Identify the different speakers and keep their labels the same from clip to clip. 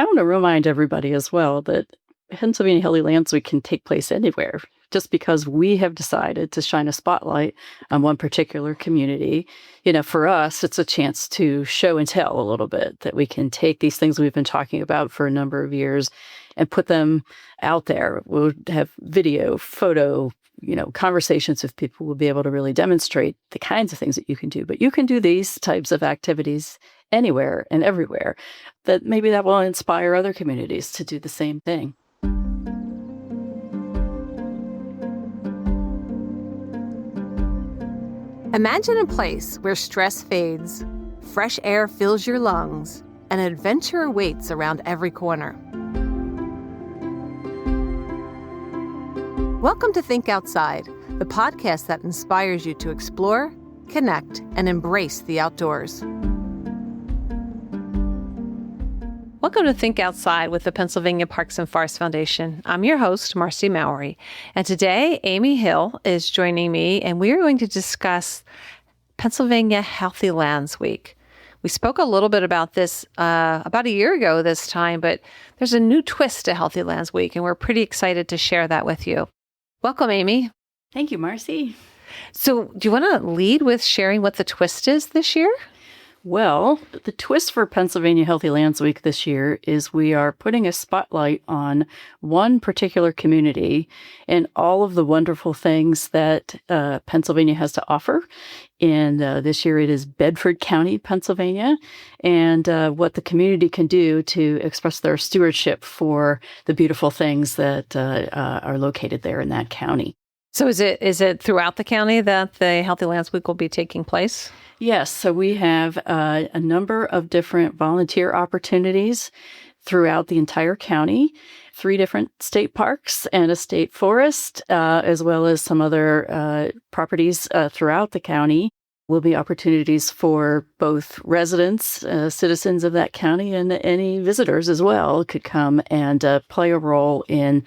Speaker 1: I want to remind everybody as well that Pennsylvania Healthy Lands Week can take place anywhere. Just because we have decided to shine a spotlight on one particular community, for us, it's a chance to show and tell a little bit, that we can take these things we've been talking about for a number of years and put them out there. We'll have video, photo, conversations with people. Will be able to really demonstrate the kinds of things that you can do. But you can do these types of activities anywhere and everywhere. That will inspire other communities to do the same thing.
Speaker 2: Imagine a place where stress fades, fresh air fills your lungs, and adventure awaits around every corner. Welcome to Think Outside, the podcast that inspires you to explore, connect, and embrace the outdoors. Welcome to Think Outside with the Pennsylvania Parks and Forests Foundation. I'm your host, Marci Mowery, and today Amy Hill is joining me, and we are going to discuss Pennsylvania Healthy Lands Week. We spoke a little bit about this about a year ago this time, but there's a new twist to Healthy Lands Week, and we're pretty excited to share that with you. Welcome, Amy.
Speaker 1: Thank you, Marci.
Speaker 2: So do you want to lead with sharing what the twist is this year?
Speaker 1: Well, the twist for Pennsylvania Healthy Lands Week this year is we are putting a spotlight on one particular community and all of the wonderful things that Pennsylvania has to offer. And this year it is Bedford County, Pennsylvania, and what the community can do to express their stewardship for the beautiful things that are located there in that county.
Speaker 2: So is it throughout the county that the Healthy Lands Week will be taking place?
Speaker 1: Yes. So we have a number of different volunteer opportunities throughout the entire county, 3 different state parks and a state forest, as well as some other properties throughout the county. Will be opportunities for both residents, citizens of that county, and any visitors as well could come and play a role in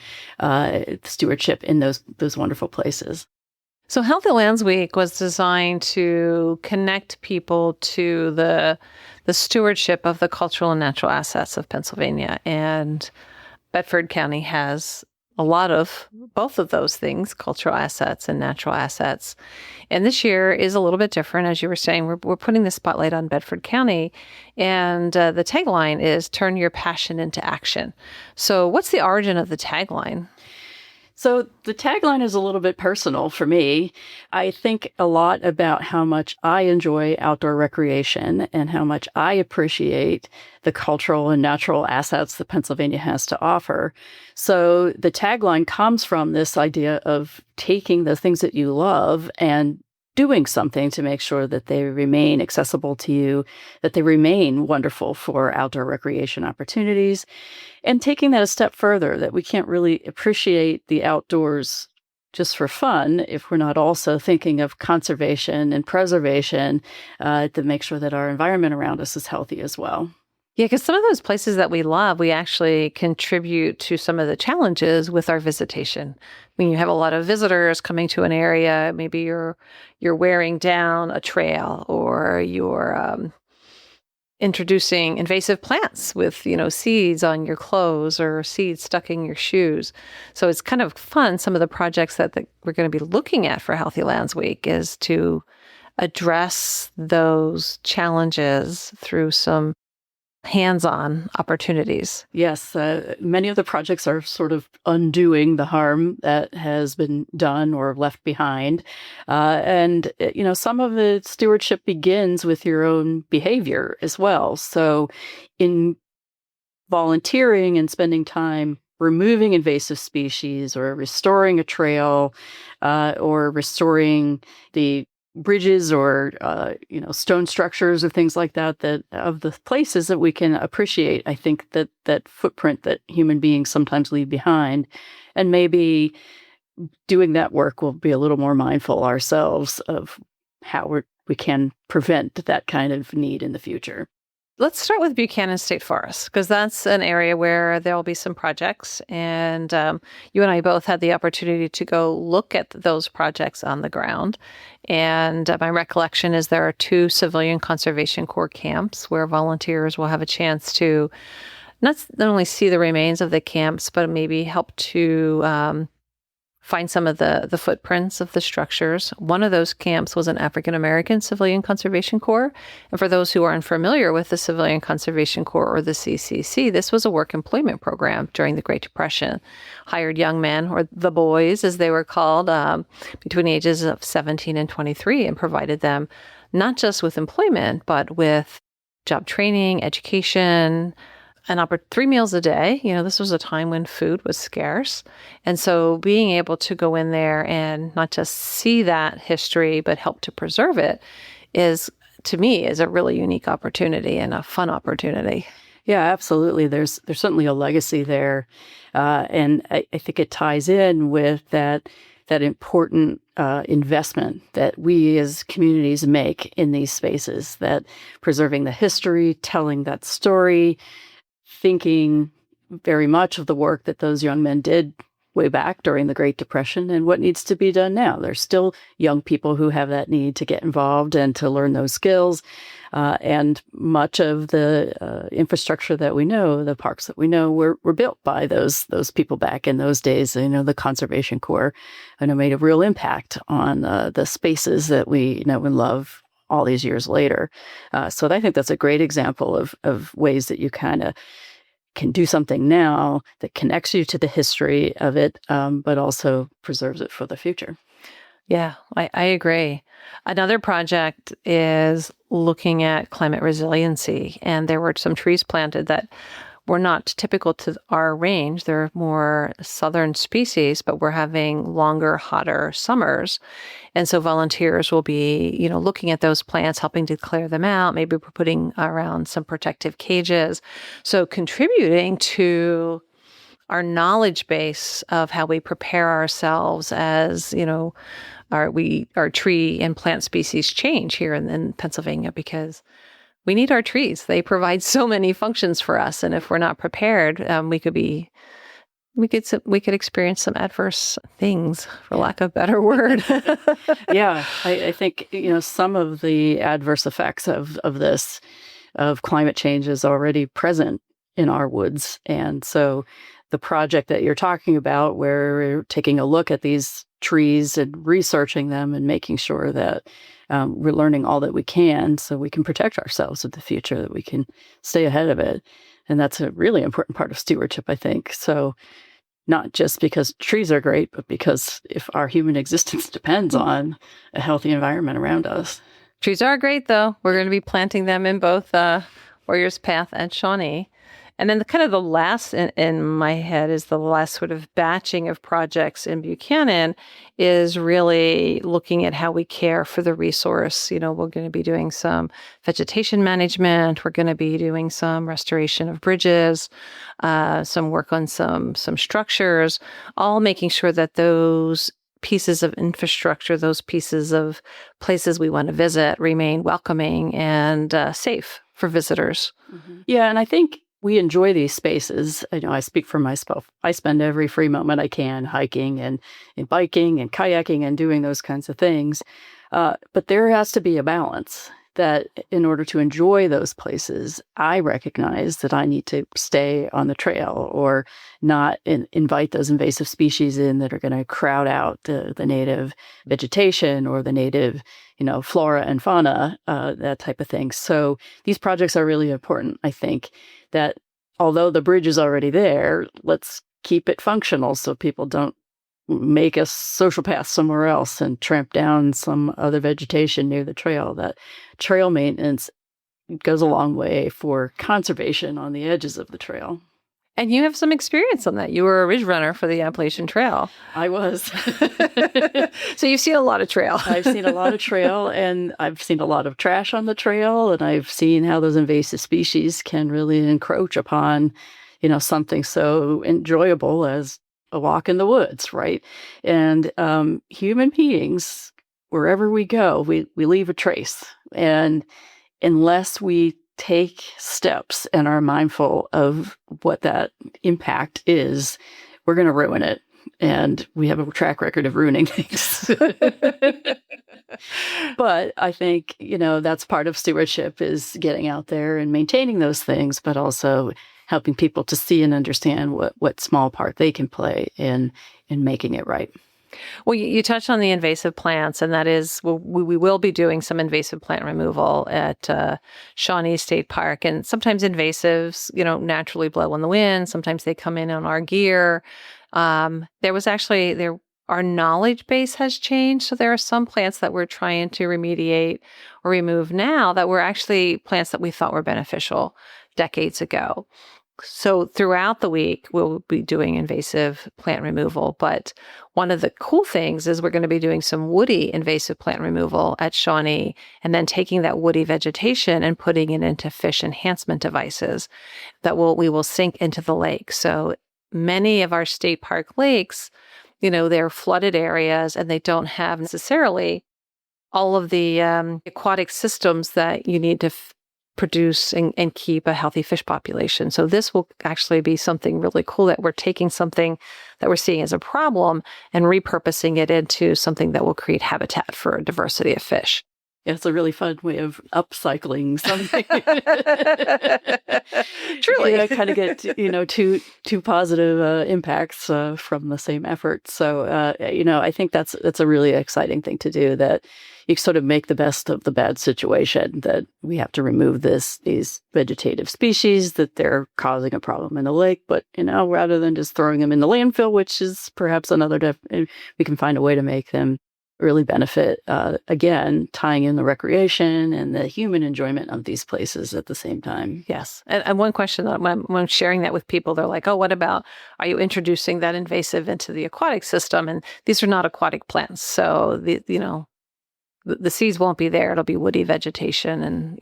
Speaker 1: stewardship in those wonderful places.
Speaker 2: So Healthy Lands Week was designed to connect people to the stewardship of the cultural and natural assets of Pennsylvania. And Bedford County has a lot of both of those things, cultural assets and natural assets. And this year is a little bit different. As you were saying, we're putting the spotlight on Bedford County. And the tagline is turn your passion into action. So what's the origin of the tagline?
Speaker 1: So the tagline is a little bit personal for me. I think a lot about how much I enjoy outdoor recreation and how much I appreciate the cultural and natural assets that Pennsylvania has to offer. So the tagline comes from this idea of taking the things that you love and doing something to make sure that they remain accessible to you, that they remain wonderful for outdoor recreation opportunities, and taking that a step further, that we can't really appreciate the outdoors just for fun if we're not also thinking of conservation and preservation to make sure that our environment around us is healthy as well.
Speaker 2: Yeah, because some of those places that we love, we actually contribute to some of the challenges with our visitation. When you have a lot of visitors coming to an area, maybe you're wearing down a trail, or you're introducing invasive plants with, seeds on your clothes or seeds stuck in your shoes. So it's kind of fun. Some of the projects that we're going to be looking at for Healthy Lands Week is to address those challenges through some hands-on opportunities.
Speaker 1: Yes, many of the projects are sort of undoing the harm that has been done or left behind. And some of the stewardship begins with your own behavior as well. So in volunteering and spending time removing invasive species or restoring a trail or restoring the bridges or, stone structures or things like that of the places that we can appreciate, I think that footprint that human beings sometimes leave behind. And maybe doing that work will be a little more mindful ourselves of how we can prevent that kind of need in the future.
Speaker 2: Let's start with Buchanan State Forest, because that's an area where there will be some projects. And you and I both had the opportunity to go look at those projects on the ground. And my recollection is there are 2 Civilian Conservation Corps camps where volunteers will have a chance to not only see the remains of the camps, but maybe help to find some of the footprints of the structures. One of those camps was an African American Civilian Conservation Corps. And for those who are unfamiliar with the Civilian Conservation Corps or the CCC, this was a work employment program during the Great Depression. Hired young men, or the boys as they were called, between the ages of 17 and 23, and provided them not just with employment, but with job training, education, 3 meals a day. This was a time when food was scarce. And so being able to go in there and not just see that history, but help to preserve it to me, is a really unique opportunity and a fun opportunity.
Speaker 1: Yeah, absolutely. There's certainly a legacy there. And I think it ties in with that important investment that we as communities make in these spaces, that preserving the history, telling that story, thinking very much of the work that those young men did way back during the Great Depression and what needs to be done now. There's still young people who have that need to get involved and to learn those skills. And much of the infrastructure that we know, the parks that we know, were built by those people back in those days. The Conservation Corps, made a real impact on the spaces that we know and love all these years later. So I think that's a great example of ways that you kind of can do something now that connects you to the history of it, but also preserves it for the future.
Speaker 2: Yeah, I agree. Another project is looking at climate resiliency, and there were some trees planted that were not typical to our range. They're more southern species, but we're having longer, hotter summers. And so volunteers will be, looking at those plants, helping to clear them out. Maybe we're putting around some protective cages. So contributing to our knowledge base of how we prepare ourselves as, our tree and plant species change here in Pennsylvania, because we need our trees. They provide so many functions for us, and if we're not prepared, we could experience some adverse things, for lack of a better word.
Speaker 1: Yeah, I think some of the adverse effects of climate change is already present in our woods, and so the project that you're talking about, where we're taking a look at these trees and researching them and making sure that we're learning all that we can so we can protect ourselves in the future, that we can stay ahead of it. And that's a really important part of stewardship, I think. So not just because trees are great, but because if our human existence depends on a healthy environment around us.
Speaker 2: Trees are great, though. We're going to be planting them in both Warriors Path and Shawnee. And then the last in my head is the last sort of batching of projects in Buchanan is really looking at how we care for the resource. We're going to be doing some vegetation management. We're going to be doing some restoration of bridges, some work on some structures, all making sure that those pieces of infrastructure, those pieces of places we want to visit remain welcoming and safe for visitors.
Speaker 1: Mm-hmm. Yeah, and I think we enjoy these spaces. I speak for myself. I spend every free moment I can hiking and biking and kayaking and doing those kinds of things. But there has to be a balance, that in order to enjoy those places, I recognize that I need to stay on the trail or not invite those invasive species in that are going to crowd out the native vegetation or the native, flora and fauna, that type of thing. So these projects are really important, I think, that although the bridge is already there, let's keep it functional so people don't make a social path somewhere else and tramp down some other vegetation near the trail. That trail maintenance goes a long way for conservation on the edges of the trail.
Speaker 2: And you have some experience on that. You were a ridge runner for the Appalachian Trail.
Speaker 1: I was.
Speaker 2: So you've seen a lot of trail.
Speaker 1: I've seen a lot of trail, and I've seen a lot of trash on the trail, and I've seen how those invasive species can really encroach upon, something so enjoyable as a walk in the woods, right? And human beings, wherever we go, we leave a trace. And unless we take steps and are mindful of what that impact is, we're going to ruin it. And we have a track record of ruining things. But I think, that's part of stewardship, is getting out there and maintaining those things, but also helping people to see and understand what small part they can play in making it right.
Speaker 2: Well, you touched on the invasive plants, and that is, we will be doing some invasive plant removal at Shawnee State Park. And sometimes invasives, naturally blow in the wind. Sometimes they come in on our gear. Our knowledge base has changed. So there are some plants that we're trying to remediate or remove now that were actually plants that we thought were beneficial decades ago. So throughout the week, we'll be doing invasive plant removal. But one of the cool things is we're going to be doing some woody invasive plant removal at Shawnee, and then taking that woody vegetation and putting it into fish enhancement devices that we will sink into the lake. So many of our state park lakes, they're flooded areas, and they don't have necessarily all of the aquatic systems that you need to produce and keep a healthy fish population. So this will actually be something really cool, that we're taking something that we're seeing as a problem and repurposing it into something that will create habitat for a diversity of fish.
Speaker 1: Yeah, it's a really fun way of upcycling something.
Speaker 2: Truly.
Speaker 1: Kind of get, two positive impacts from the same effort. So, I think that's a really exciting thing to do, that you sort of make the best of the bad situation, that we have to remove these vegetative species, that they're causing a problem in the lake. But, rather than just throwing them in the landfill, which is perhaps we can find a way to make them really benefit, again, tying in the recreation and the human enjoyment of these places at the same time.
Speaker 2: Yes. And one question that when I'm sharing that with people, they're like, oh, what about, are you introducing that invasive into the aquatic system? And these are not aquatic plants. So, the seeds won't be there. It'll be woody vegetation. And,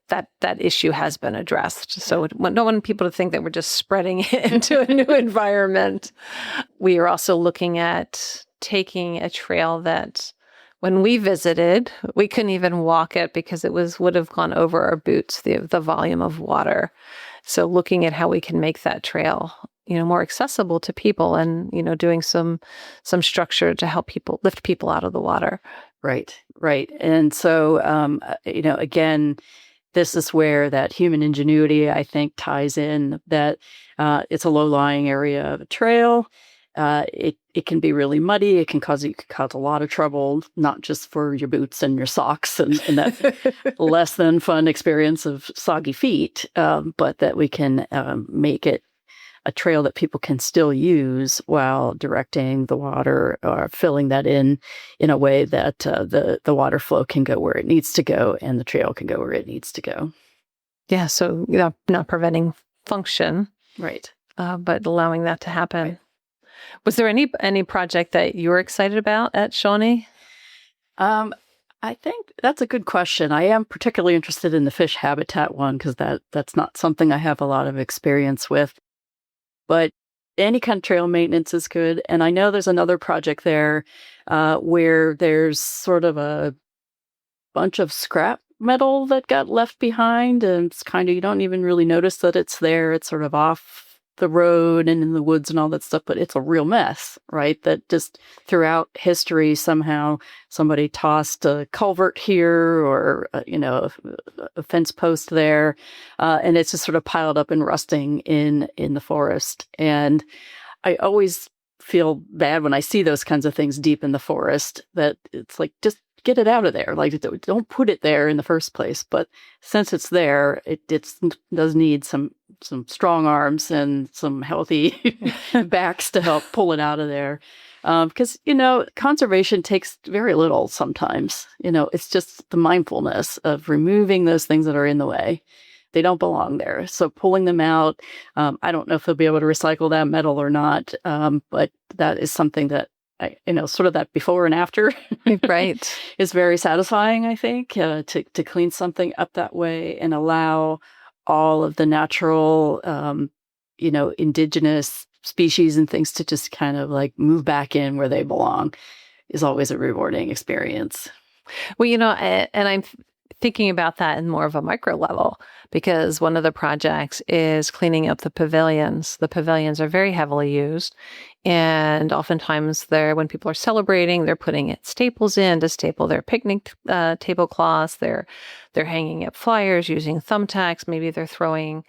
Speaker 2: that issue has been addressed. So don't want people to think that we're just spreading it into a new environment. We are also looking at taking a trail that when we visited, we couldn't even walk it because it would have gone over our boots, the volume of water. So looking at how we can make that trail, more accessible to people, and, doing some structure to help lift people out of the water.
Speaker 1: Right. And so, again, this is where that human ingenuity, I think, ties in, that it's a low-lying area of a trail. It can be really muddy. It can cause a lot of trouble, not just for your boots and your socks and that less than fun experience of soggy feet, but that we can make it a trail that people can still use while directing the water or filling that in a way that the water flow can go where it needs to go and the trail can go where it needs to go.
Speaker 2: Yeah, so not preventing function,
Speaker 1: right?
Speaker 2: But allowing that to happen.
Speaker 1: Right.
Speaker 2: Was there any project that you were excited about at Shawnee?
Speaker 1: I think that's a good question. I am particularly interested in the fish habitat one, because that's not something I have a lot of experience with. But any kind of trail maintenance is good. And I know there's another project there where there's sort of a bunch of scrap metal that got left behind. And it's kind of, you don't even really notice that it's there. It's sort of off the road and in the woods and all that stuff. But it's a real mess, right? That just throughout history, somehow somebody tossed a culvert here or, a fence post there. And it's just sort of piled up and rusting in the forest. And I always feel bad when I see those kinds of things deep in the forest, that it's like, just get it out of there. Like, don't put it there in the first place. But since it's there, it does need some strong arms and some healthy backs to help pull it out of there. Because, conservation takes very little sometimes. It's just the mindfulness of removing those things that are in the way. They don't belong there. So pulling them out, I don't know if they'll be able to recycle that metal or not, but that is something that sort of that before and after
Speaker 2: right
Speaker 1: is very satisfying, I think, to clean something up that way and allow all of the natural, indigenous species and things to just kind of like move back in where they belong is always a rewarding experience.
Speaker 2: Well, and I'm thinking about that in more of a micro level, because one of the projects is cleaning up the pavilions. The pavilions are very heavily used, and oftentimes when people are celebrating, they're putting staples in to staple their picnic tablecloths. They're hanging up flyers using thumbtacks. Maybe they're throwing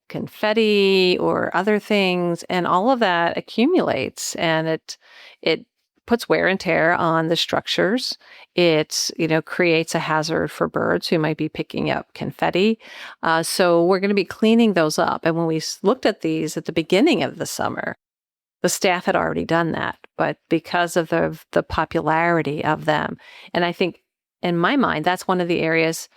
Speaker 2: confetti or other things, and all of that accumulates, and it puts wear and tear on the structures. It, creates a hazard for birds who might be picking up confetti. So we're going to be cleaning those up. And when we looked at these at the beginning of the summer, the staff had already done that, but because of the popularity of them, and I think in my mind, that's one of the areas,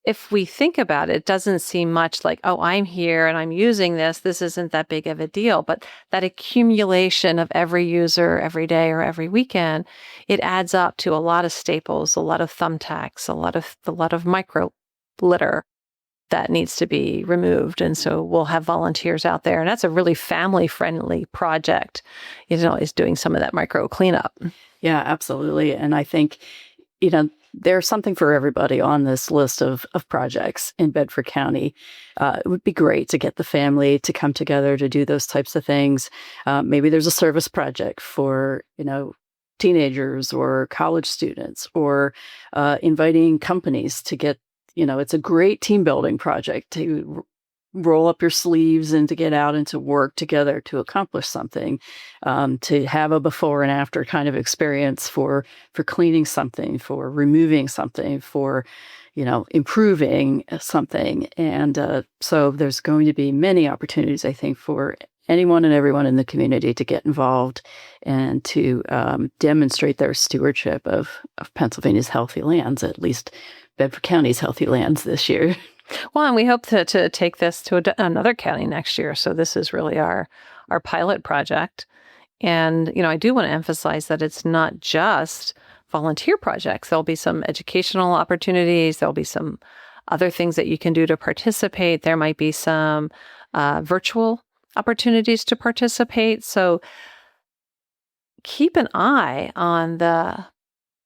Speaker 2: if we think about it, it doesn't seem much like, oh, I'm here and I'm using this. This isn't that big of a deal. But that accumulation of every user every day or every weekend, it adds up to a lot of staples, a lot of thumbtacks, a lot of micro litter that needs to be removed. And so we'll have volunteers out there. And that's a really family-friendly project, is doing some of that micro cleanup.
Speaker 1: Yeah, absolutely. And I think, there's something for everybody on this list of projects in Bedford County. It would be great to get the family to come together to do those types of things. Maybe there's a service project for, teenagers or college students, or inviting companies to get, it's a great team building project to roll up your sleeves and to get out and to work together to accomplish something, to have a before and after kind of experience for cleaning something, for removing something, for, improving something. And so there's going to be many opportunities, I think, for anyone and everyone in the community to get involved and to demonstrate their stewardship of Pennsylvania's healthy lands, at least Bedford County's healthy lands this year.
Speaker 2: Well, and we hope to take this to another county next year. So this is really our pilot project. And, I do want to emphasize that it's not just volunteer projects. There'll be some educational opportunities. There'll be some other things that you can do to participate. There might be some virtual opportunities to participate. So keep an eye on the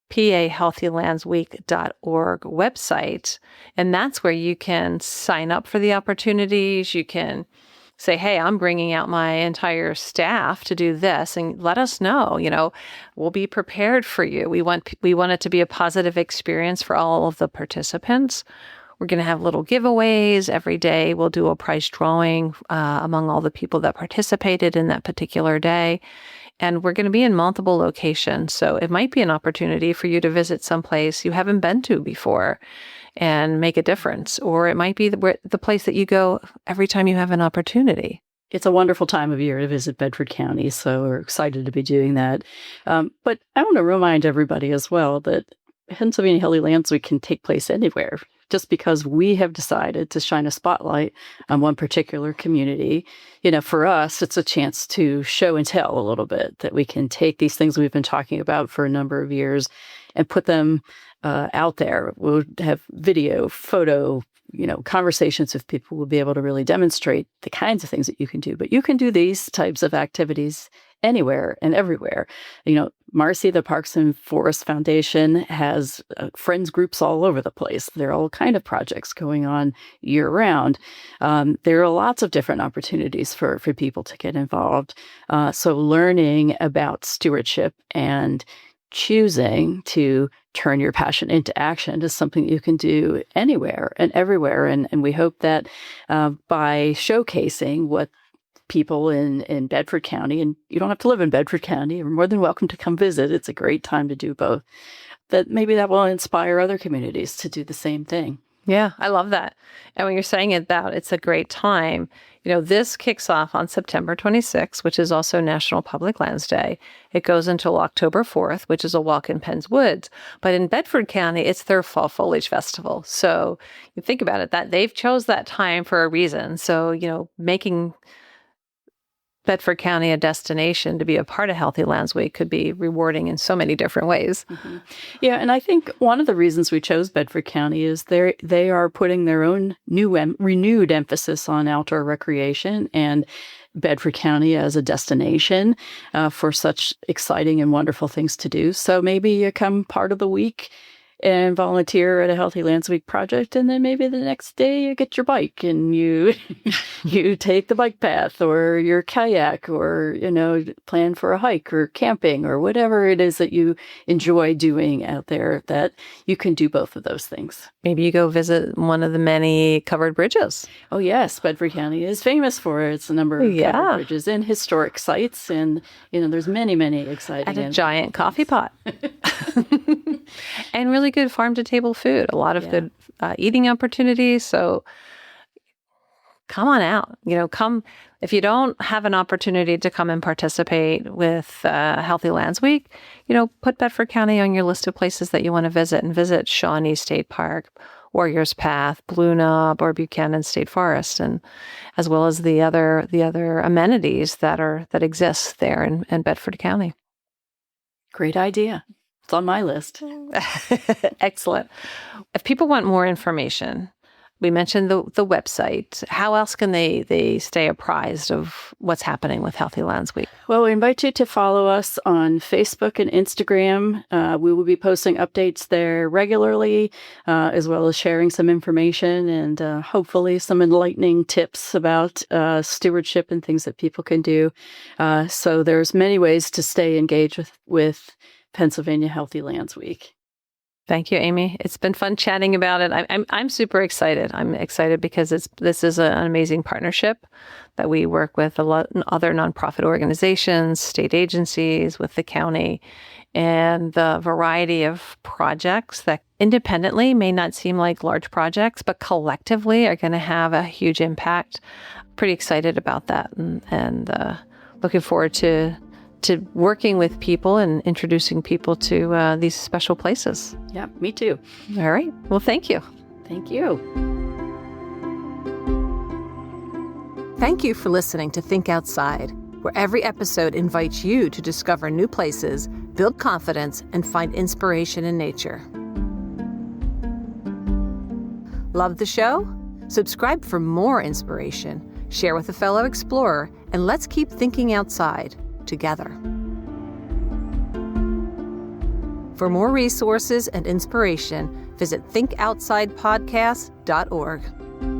Speaker 2: PAHealthyLandsWeek.org website. And that's where you can sign up for the opportunities. You can say, hey, I'm bringing out my entire staff to do this, and let us know, we'll be prepared for you. We want it to be a positive experience for all of the participants. We're going to have little giveaways every day. We'll do a prize drawing among all the people that participated in that particular day. And we're going to be in multiple locations. So it might be an opportunity for you to visit someplace you haven't been to before and make a difference. Or it might be the place that you go every time you have an opportunity.
Speaker 1: It's a wonderful time of year to visit Bedford County. So we're excited to be doing that. But I want to remind everybody as well that Pennsylvania Healthy Lands Week can take place anywhere. Just because we have decided to shine a spotlight on one particular community, for us, it's a chance to show and tell a little bit, that we can take these things we've been talking about for a number of years and put them out there. We'll have video, photo, conversations with people. Will be able to really demonstrate the kinds of things that you can do. But you can do these types of activities anywhere and everywhere. Marci, the Parks and Forest Foundation, has friends groups all over the place. There are all kind of projects going on year round. There are lots of different opportunities for people to get involved. So learning about stewardship and choosing to turn your passion into action is something you can do anywhere and everywhere. And we hope that by showcasing what people in Bedford County, and you don't have to live in Bedford County, you're more than welcome to come visit. It's a great time to do both. That maybe that will inspire other communities to do the same thing.
Speaker 2: Yeah, I love that. And when you're saying it's a great time, this kicks off on September 26th, which is also National Public Lands Day. It goes until October 4th, which is a walk in Penn's Woods. But in Bedford County, it's their Fall Foliage Festival. So you think about it, that they've chose that time for a reason. So, making Bedford County a destination to be a part of Healthy Lands Week could be rewarding in so many different ways.
Speaker 1: Mm-hmm. Yeah, and I think one of the reasons we chose Bedford County is they are putting their own renewed emphasis on outdoor recreation and Bedford County as a destination for such exciting and wonderful things to do. So maybe you come part of the week and volunteer at a Healthy Lands Week project, and then maybe the next day you get your bike and you you take the bike path or your kayak, or plan for a hike or camping or whatever it is that you enjoy doing out there, that you can do both of those things.
Speaker 2: Maybe you go visit one of the many covered bridges.
Speaker 1: Oh yes, Bedford County is famous for its number of covered bridges and historic sites, and there's many exciting.
Speaker 2: At a giant coffee pot. And really good farm-to-table food. A lot of good eating opportunities. So come on out. Come. If you don't have an opportunity to come and participate with Healthy Lands Week, put Bedford County on your list of places that you want to visit, and visit Shawnee State Park, Warriors Path, Blue Knob, or Buchanan State Forest, and as well as the other amenities that exist there in Bedford County.
Speaker 1: Great idea. It's on my list.
Speaker 2: Excellent. If people want more information, we mentioned the website. How else can they stay apprised of what's happening with Healthy Lands Week?
Speaker 1: Well, we invite you to follow us on Facebook and Instagram. We will be posting updates there regularly, as well as sharing some information and hopefully some enlightening tips about stewardship and things that people can do. So there's many ways to stay engaged with Pennsylvania Healthy Lands Week.
Speaker 2: Thank you, Amy. It's been fun chatting about it. I'm super excited. I'm excited because this is an amazing partnership that we work with a lot of other nonprofit organizations, state agencies, with the county, and the variety of projects that independently may not seem like large projects, but collectively are going to have a huge impact. Pretty excited about that, and looking forward to working with people and introducing people to these special places.
Speaker 1: Yeah, me too.
Speaker 2: All right. Well, thank you.
Speaker 1: Thank you.
Speaker 3: Thank you for listening to Think Outside, where every episode invites you to discover new places, build confidence, and find inspiration in nature. Love the show? Subscribe for more inspiration, share with a fellow explorer, and let's keep thinking outside together. For more resources and inspiration, visit thinkoutsidepodcast.org.